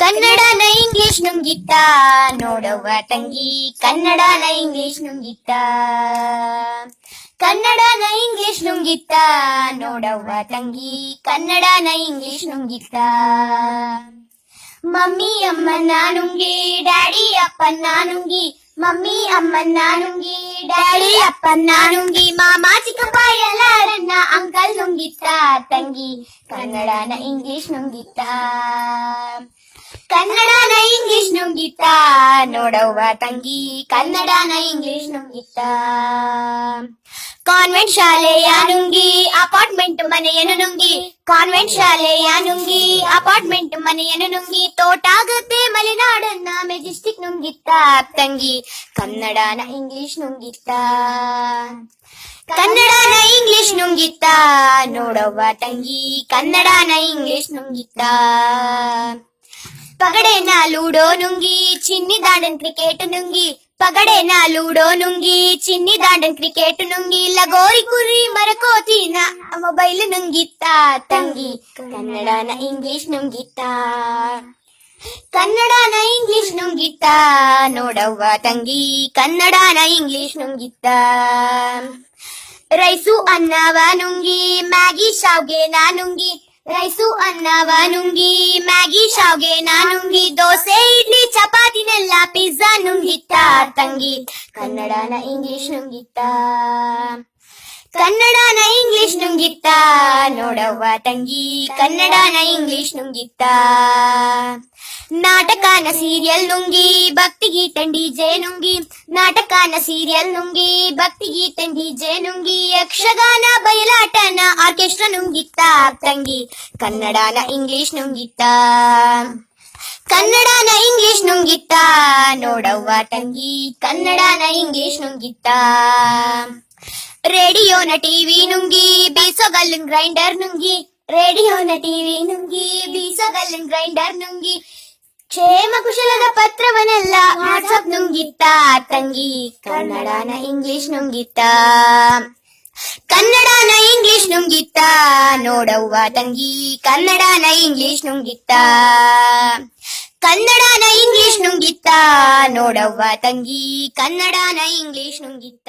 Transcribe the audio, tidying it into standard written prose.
ಕನ್ನಡನ ಇಂಗ್ಲಿಷ್ ನುಂಗಿತ್ತ ನೋಡವ್ವ ತಂಗಿ, ಕನ್ನಡನ ಇಂಗ್ಲಿಷ್ ನುಂಗಿತ್ತ. ಕನ್ನಡನ ಇಂಗ್ಲಿಷ್ ನುಂಗಿತ್ತ ನೋಡವ್ವ ತಂಗಿ, ಕನ್ನಡನ ಇಂಗ್ಲಿಷ್ ನುಂಗಿತ್ತ. ಮಮ್ಮಿ ಅಮ್ಮನ್ನ ನುಂಗಿ ಡ್ಯಾಡಿ ಅಪ್ಪನ್ನ ನುಂಗಿ, ಮಮ್ಮಿ ಅಮ್ಮನ್ನ ನುಂಗಿ ಡ್ಯಾಡಿ ಅಪ್ಪನ್ನ ನುಂಗಿ, ಮಾಮ ಚಿಕ್ಕಪ್ಪ ಎಲ್ಲರನ್ನ ಅಂಕಲ್ ನುಂಗಿತ್ತ ತಂಗಿ, ಕನ್ನಡನ ಇಂಗ್ಲಿಷ್ ನುಂಗಿತ್ತ. ಕನ್ನಡನ ಇಂಗ್ಲಿಷ್ ನುಂಗಿತ್ತ ನೋಡವ್ವ ತಂಗಿ, ಕನ್ನಡನ ಇಂಗ್ಲಿಷ್ ನುಂಗಿತ್ತ. ಕಾನ್ವೆಂಟ್ ಶಾಲೆಯ ನುಂಗಿ ಅಪಾರ್ಟ್ಮೆಂಟ್ ಮನೆಯನ್ನು ನುಂಗಿ, ಕಾನ್ವೆಂಟ್ ಶಾಲೆಯ ನುಂಗಿ ಅಪಾರ್ಟ್ಮೆಂಟ್ ಮನೆಯನ್ನು ನುಂಗಿ, ತೋಟಾಗತ್ತೆ ಮಲೆನಾಡನ್ನ ಮೆಜೆಸ್ಟಿಕ್ ನುಂಗಿತ್ತ ತಂಗಿ, ಕನ್ನಡನ ಇಂಗ್ಲಿಷ್ ನುಂಗಿತ್ತ. ಕನ್ನಡನ ಇಂಗ್ಲಿಷ್ ನುಂಗಿತ್ತ ನೋಡವ್ವ ತಂಗಿ, ಕನ್ನಡನ ಇಂಗ್ಲಿಷ್ ನುಂಗಿತ್ತ. ಪಗಡೆನ ಲೂಡೋ ನುಂಗಿ ಚಿನ್ನಿ ದಾಂಡನ್ ಕ್ರಿಕೆಟ್ ನುಂಗಿ, ಪಗಡೆನ ಲೂಡೋ ನುಂಗಿ ಚಿನ್ನಿ ದಾಂಡನ್ ಕ್ರಿಕೆಟ್ ನುಂಗಿ, ಲಗೋರಿ ಕುರಿ ಮರಕೋತಿನ ಮೊಬೈಲ್ ನುಂಗಿತ್ತ ತಂಗಿ, ಕನ್ನಡನ ಇಂಗ್ಲಿಷ್ ನುಂಗಿತ್ತ. ಕನ್ನಡನ ಇಂಗ್ಲಿಷ್ ನುಂಗಿತ್ತ ನೋಡವ್ವ ತಂಗಿ, ಕನ್ನಡನ ಇಂಗ್ಲಿಷ್ ನುಂಗಿತ್ತ. ರೈಸು ಅನ್ನವ ನುಂಗಿ ಮ್ಯಾಗಿ ಶಾವ್ಗೆನ ನುಂಗಿ, ರೈಸು ಅನ್ನವ ನುಂಗಿ ಮ್ಯಾಗಿ ಶಾವ್ಗೆನ ನುಂಗಿ, ದೋಸೆ ಇಡ್ಲಿ ಚಪಾತಿನೆಲ್ಲ ಪಿಜ್ಜಾ ನುಂಗಿತ್ತ ತಂಗಿ, ಕನ್ನಡನ ಇಂಗ್ಲಿಷ್ ನುಂಗಿತ್ತ. ಕನ್ನಡನ ಇಂಗ್ಲಿಷ್ ನುಂಗಿತ್ತ ನೋಡವ್ವ ತಂಗಿ, ಕನ್ನಡನ ಇಂಗ್ಲಿಷ್ ನುಂಗಿತ್ತ. ನಾಟಕನ ಸೀರಿಯಲ್ ನುಂಗಿ ಭಕ್ತಿಗೀತನ್ ಡಿಜೆ ನುಂಗಿ, ನಾಟಕನ ಸೀರಿಯಲ್ ನುಂಗಿ ಭಕ್ತಿಗೀತನ್ ಡಿಜೆ ನುಂಗಿ, ಯಕ್ಷಗಾನ ಬಯಲಾಟನ ಆರ್ಕೆಸ್ಟ್ರಾ ನುಂಗಿತ್ತ ತಂಗಿ, ಕನ್ನಡನ ಇಂಗ್ಲಿಷ್ ನುಂಗಿತ್ತ. ಕನ್ನಡನ ಇಂಗ್ಲಿಷ್ ನುಂಗಿತ್ತ ನೋಡವ್ವ ತಂಗಿ, ಕನ್ನಡನ ಇಂಗ್ಲಿಷ್ ನುಂಗಿತ್ತ. ರೇಡಿಯೋನ ಟಿವಿ ನುಂಗಿ ಬೀಸೋಗಲ್ಲಿನ ಗ್ರೈಂಡರ್ ನುಂಗಿ, ರೇಡಿಯೋನ ಟಿವಿ ನುಂಗಿ ಬೀಸೋಗಲ್ಲಿನ ಗ್ರೈಂಡರ್ ನುಂಗಿ, ಕ್ಷೇಮ ಕುಶಲದ ಪತ್ರವನ್ನೆಲ್ಲ ವಾಟ್ಸಪ್ ನುಂಗಿತ್ತ ತಂಗಿ, ಕನ್ನಡನ ಇಂಗ್ಲಿಷ್ ನುಂಗಿತ್ತ. ಕನ್ನಡನ ಇಂಗ್ಲಿಷ್ ನುಂಗಿತ್ತ ನೋಡವ್ವ ತಂಗಿ, ಕನ್ನಡನ ಇಂಗ್ಲಿಷ್ ನುಂಗಿತ್ತ. ಕನ್ನಡನ ಇಂಗ್ಲಿಷ್ ನುಂಗಿತ್ತ ನೋಡವ್ವ ತಂಗಿ, ಕನ್ನಡನ ಇಂಗ್ಲಿಷ್ ನುಂಗಿತ್ತ.